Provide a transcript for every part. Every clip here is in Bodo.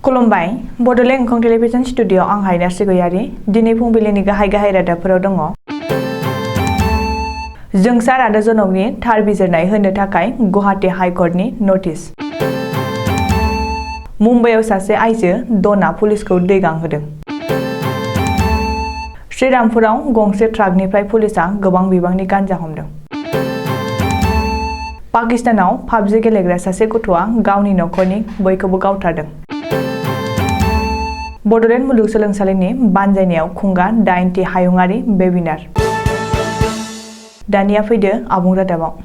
खुलुमबाय बड'लेण्ड एंखं टेलिभिजन स्टुडिअ आं हायना सिगयारि दिनै फुंबिलिनि गाहाय रादाबफोराव दङ। जोंसार आरो जनकनि थार बिजिरनाय होनो थाखाय गुवाहाटी हाइकर्टनि नटिस। मुम्बाइआव सासे आइजो दना पुलिसखौ दै गांहोदों। श्रीरामपुराव गंसे ट्राकनिफ्राय पुलिसआ गोबां बिबांनि गांजा हमदों। पाकिस्तानाव पाबजि गेलेग्रा सासे गथ'आ गावनि नखरनि बयखौबो गावथारदों। बड'लेण्ड मुलुगसोलोंसालिनि बानजायनायाव खुंगा 8थि हायुङारि वेबिनार। दानिया फैदो आबुं रादाबाव।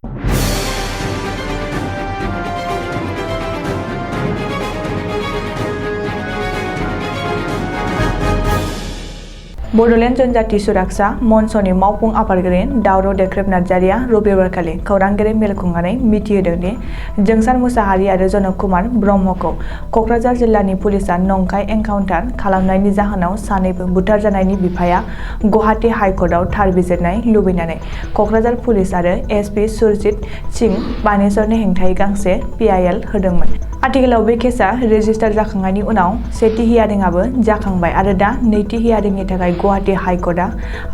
बड'लेण्ड जनजाति सुरक्षा मन्चनि मावफुं आफादगिरि दावराव देख्रेब नार्जारिया रबिबारखालि खौरांगिरि मेल खुंनानै मिथिहोदों दि जोंसार मुसाहारि आरो जनक कुमार ब्रह्मखौ क'क्राझार जिल्लानि पुलिसआ नंखाय एनकाउन्टार खालामनायनि जाहोनाव सानैबो बुथारजानायनि बिफाया गुवाहाटी हाइकर्टआव थार बिजिरनाय लुबैनानै क'क्राझार पुलिस आरो एसपि सुरजित सिंह बानेश्वरनि हेंथायै गांसे PIL होदोंमोन। आथिखालाव बे केसआ रेजिस्टार जाखांनायनि उनाव सेथि हियारिंआबो जाखांबाय आरो दा नैथि हियारिंनि थाखाय गुवाहाटी हाइकर्टआ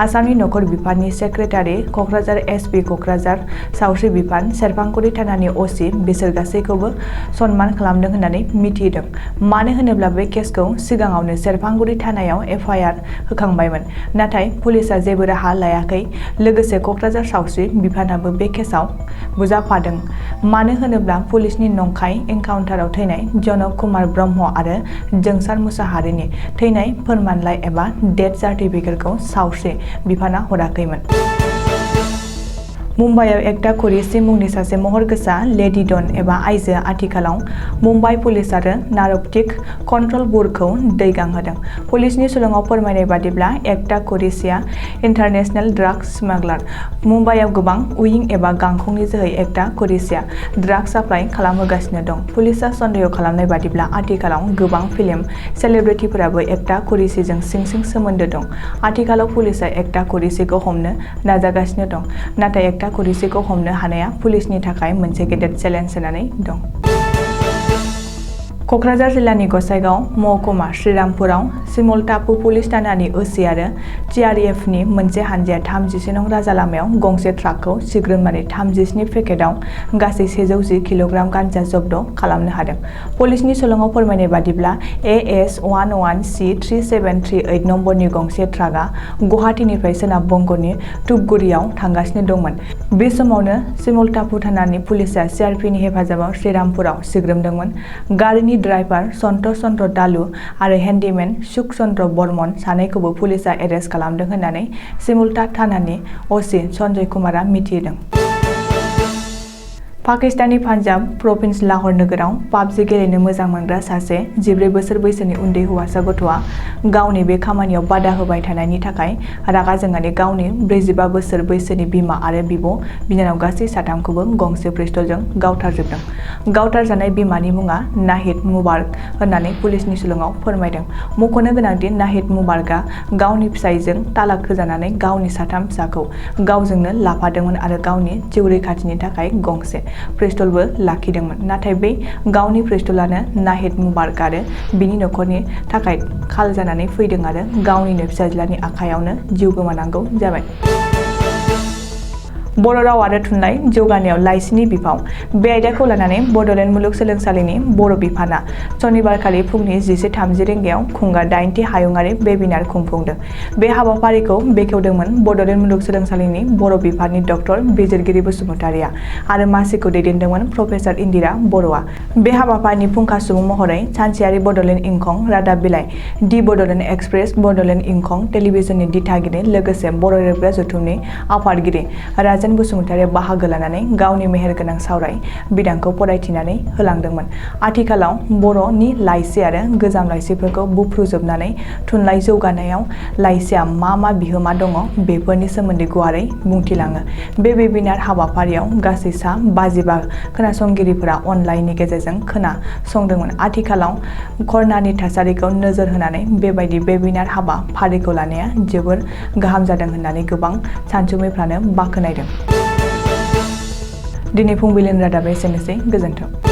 आसामनि नखर बिफाननि सेक्रेटारि क'क्राझार एसपि क'क्राझार सावस्रि बिफान सेरफांगुरि थानानि OC बिसोर गासैखौबो सनमान खालामदों होननानै मिथिदों। मानो होनोब्ला बे केसखौ सिगाङावनो सेरफांगुरि थानायाव FIR होखांबायमोन नाथाय पुलिसआ जेबो राहा लायाखै। लोगोसे क'क्राझार सावस्रि बिफानाबो बे केसआव बुजाफादों। मानो होनोब्ला पुलिसनि नंखाय एनकाउन्टाराव थैनाय जनक कुमार ब्रह्म आरो जोंसार मुसाहारिनि थैनाय फोरमानलाइ एबा डेथ सार्टिफिकेटखौ सावस्रि बिफाना हराखैमोन। मुम्बाइआव एकता कुरेशी मुंनि सासे महर गोसा लेडि डन एबा आइजोआ आथिखालाव मुम्बाइ पुलिस आरो नारकटिक कन्ट्रल बर्डखौ दै गांहोदों। पुलिसनि सुलुङाव फोरमायनाय बादिब्ला एकता कुरेशीआ इन्टारनेशनेल ड्राग्स स्मागलार। मुम्बाइआव गोबां उइं एबा गांखंनि जोहै एकता कुरेशीआ ड्राग्स साप्लाइ खालामहोगासिनो दं। पुलिसआ सन्देह खालामनाय बादिब्ला आथिखालाव गोबां फिल्म सेलेब्रिटिफोराबो एकता कुरेशीजों सिं सोमोन्दो दं। आथिखालाव पुलिसआ एकता कुरेशीखौ हमनो नाजागासिनो दं नाथाय एकता कुरेशीखौ हमनो हानाया पुलिसनि थाखाय मोनसे गेदेर चेलेन्ज जानानै दं। क'क्राझार जिल्लानि गसाइगाव महकुमा श्रीरामपुराव सिमलटापु पुलिस थानानि OC आरो TRFनि मोनसे हानजाया 36 नं राजा लामायाव गंसे ट्राकखौ सिग्रोमनानै 37 पेकेटआव गासै 110 किल'ग्राम गांजा जब्द खालामनो हादों। पुलिसनि सुलुङाव फोरमायनाय बादिब्ला AS11C 3738 नम्बरनि गंसे ट्राकआ गुवाहाटीनिफ्राय सोनाब बंगनि धुपगुरियाव थांगासिनो दंमोन। बे समावनो सिमलटापु थानानि पुलिसआ CRPनि हेफाजाबाव श्रीरामपुराव सिग्रोमदोंमोन। गारिनि ड्राइभार सन्तोष चन्द्र दालु आरो हेन्डीमेन सुख चन्द्र बर्मन सानैखौबो पुलिसआ एरेस्ट खालामदों होननानै सिमुलटा थानानि OC सन्जय कुमारआ मिथिहोदों। पाकिस्ताननि पान्जाब प्रभिन्स लाहौर नोगोराव पाबजि गेलेनो मोजां मोनग्रा सासे 14 बोसोर बैसोनि उन्दै हौवासा गथ'आ गावनि बे खामानियाव बादा होबाय थानायनि थाखाय रागा जोंनानै गावनि 45 बोसोर बैसोनि बिमा आरो बिब' बिनानाव गासै साथामखौबो गंसे पिस्तलजों गावथारजोबदों। गावथारजानाय बिमानि मुङा नाहिद मुबारक होननानै पुलिसनि सुलुङाव फोरमायदों। मख'नो गोनांदि नाहिद मुबारकआ गावनि फिसायजों तालाक होजानानै गावनि साथाम फिसाखौ गावजोंनो लाफादोंमोन आरो गावनि जिउ रैखाथिनि थाखाय गंसे पिस्तलबो लाखिदोंमोन नाथाय बै गावनि पिस्तलानो नाहिद मुबारक आरो बिनि नखरनि थाखाय खाल जानानै फैदों आरो गावनिनो फिसाज्लानि आखायावनो जिउ गोमानांगौ जाबाय। बर' राव आरो थुनलाइ जौगानायाव लाइसिनि बिफाव। बे आयदाखौ लानानै बड'लेण्ड मुलुगसोलोंसालिनि बर' बिफाना सनिबारखालि फुंनि 11:30 रिंगायाव खुंगा 8थि हायुङारि वेबिनार खुंफुंदों। बे हाबाफारिखौ बेखेवदोंमोन बड'लेण्ड मुलुगसोलोंसालिनि बर' बिफाननि डक्टर बिजिरगिरि बसुमतारिया आरो मासिखौ दैदेनदोंमोन प्रफेसार इन्दिरा बर'आ। बे हाबाफारिनि फुंखा सुबुं महरै सानसेयारि बड'लेण्ड इंखं रादाब बिलाइ दि बड'लेण्ड एक्सप्रेस बड'लेण्ड इंखं टेलिभिजननि दिथागिरि लोगोसे बर' रेबग्रा जथुमनि आफादगिरि राजेन बसुमतारिया बाहागो लानानै गावनि मेहेरगोनां सावराय बिदांखौ फरायथिनानै होलांदोंमोन। आथिखालाव बर'नि लाइसि आरो गोजाम लाइसिफोरखौ बुफ्रुजोबनानै थुनलाइ जौगानायाव लाइसिया मा बिहोमा दङ बेफोरनि सोमोन्दै गुवारै बुंथिलाङो। बे वेबिनार हाबाफारियाव गासै सा 52 खोनासंगिरिफोरा अनलाइननि गेजेरजों खोनासंदोंमोन। आथिखालाव कर'नानि थासारिखौ नोजोर होनानै बेबायदि वेबिनार हाबाफारिखौ लानाया जोबोर गाहाम जादों होननानै गोबां सानसुमैफ्रानो बाख्नायदों। दिनै फुंबिलिनि रादाबा एसेनोसै। गोजोन्थों।